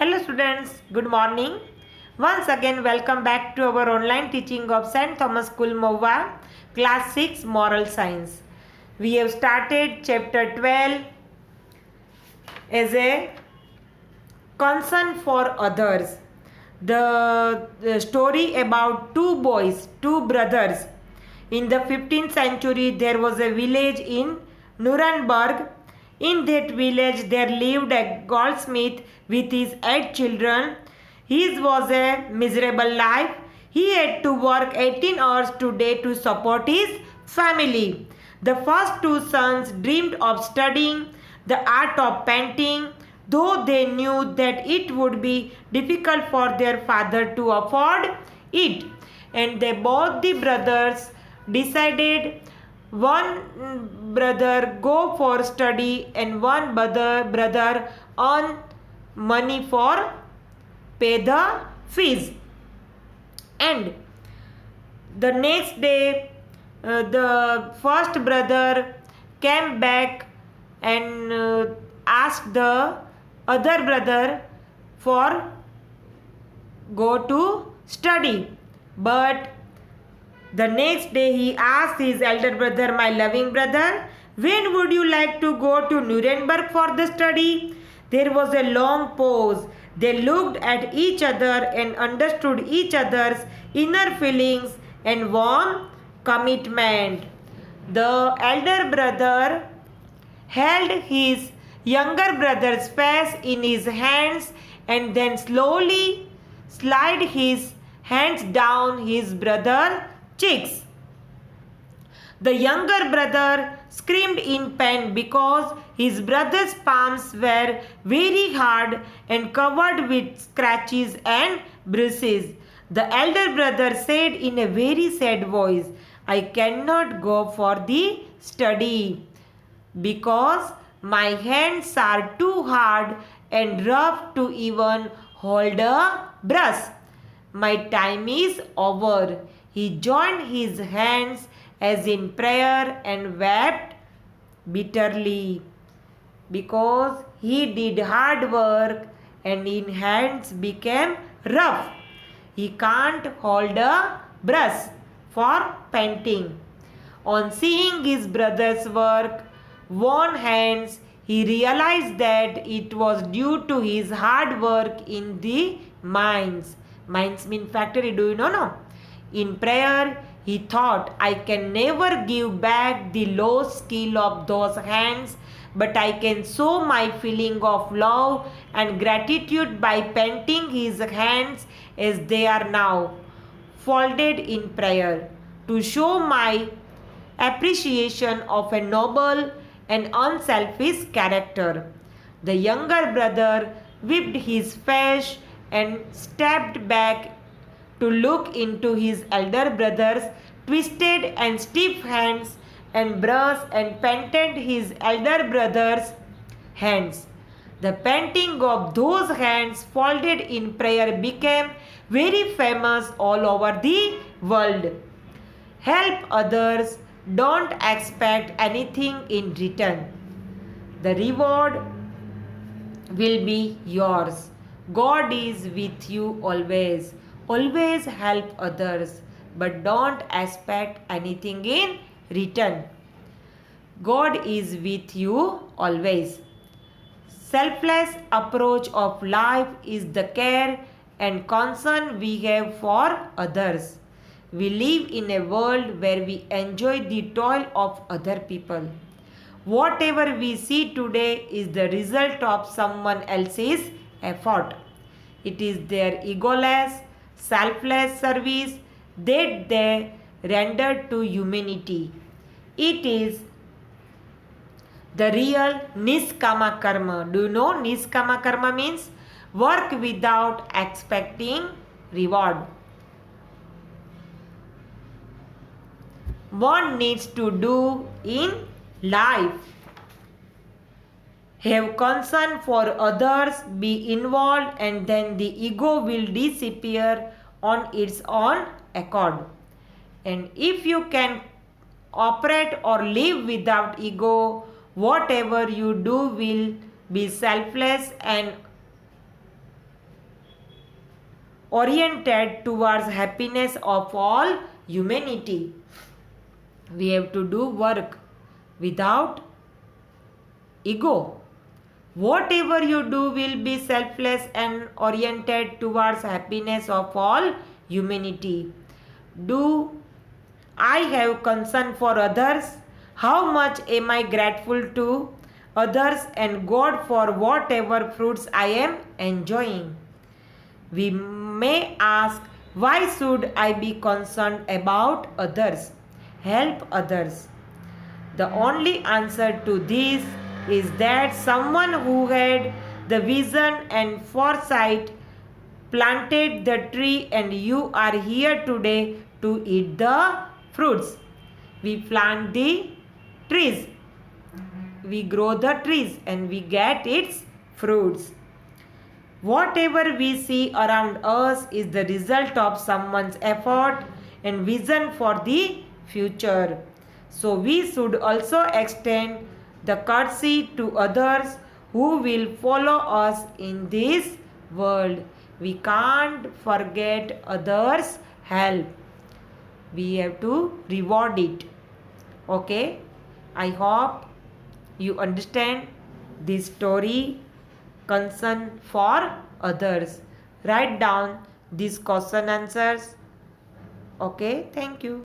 Hello students, good morning. Once again welcome back to our online teaching of St. Thomas School Mova, class 6 Moral Science. We have started chapter 12 as a concern for others. The story about two boys, two brothers. In the 15th century there was a village in Nuremberg. In that village there lived a goldsmith with his 8 children. His was a miserable life. He had to work 18 hours a day to support his family. The first two sons dreamed of studying the art of painting, though they knew that it would be difficult for their father to afford it. And they both the brothers decided one brother go for study and one brother earn money for pay the fees. And the next day the first brother came back and asked the other brother for go to study. But the next day he asked his elder brother, my loving brother, when would you like to go to Nuremberg for the study? There was a long pause. They looked at each other and understood each other's inner feelings and warm commitment. The elder brother held his younger brother's face in his hands and then slowly slid his hands down his brother's cheeks. The younger brother screamed in pain because his brother's palms were very hard and covered with scratches and bruises. The elder brother said in a very sad voice, I cannot go for the study because my hands are too hard and rough to even hold a brush. My time is over. He joined his hands as in prayer and wept bitterly because he did hard work and his hands became rough. He can't hold a brush for painting. On seeing his brother's work, worn hands, he realized that it was due to his hard work in the mines. Mines mean factory, do you know? No. In prayer, he thought, I can never give back the lost skill of those hands, but I can show my feeling of love and gratitude by painting his hands as they are now, folded in prayer, to show my appreciation of a noble and unselfish character. The younger brother wiped his face and stepped back to look into his elder brother's twisted and stiff hands and brushed and painted his elder brother's hands. The painting of those hands folded in prayer became very famous all over the world. Help others, don't expect anything in return. The reward will be yours. God is with you always. Always help others, but don't expect anything in return. God is with you always. Selfless approach of life is the care and concern we have for others. We live in a world where we enjoy the toil of other people. Whatever we see today is the result of someone else's effort. It is their egoless, selfless service that they render to humanity. It is the real Niskama Karma. Do you know Niskama Karma means? Work without expecting reward. One needs to do in life. Have concern for others, be involved, and then the ego will disappear on its own accord. And if you can operate or live without ego, whatever you do will be selfless and oriented towards happiness of all humanity. We have to do work without ego. Whatever you do will be selfless and oriented towards happiness of all humanity. Do I have concern for others? How much am I grateful to others and God for whatever fruits I am enjoying? We may ask, why should I be concerned about others? Help others. The only answer to this is that someone who had the vision and foresight planted the tree, and you are here today to eat the fruits. We plant the trees, we grow the trees, and we get its fruits. Whatever we see around us is the result of someone's effort and vision for the future. So we should also extend the courtesy to others who will follow us in this world. We can't forget others' help. We have to reward it. Okay? I hope you understand this story. Concern for others. Write down these question answers. Okay, thank you.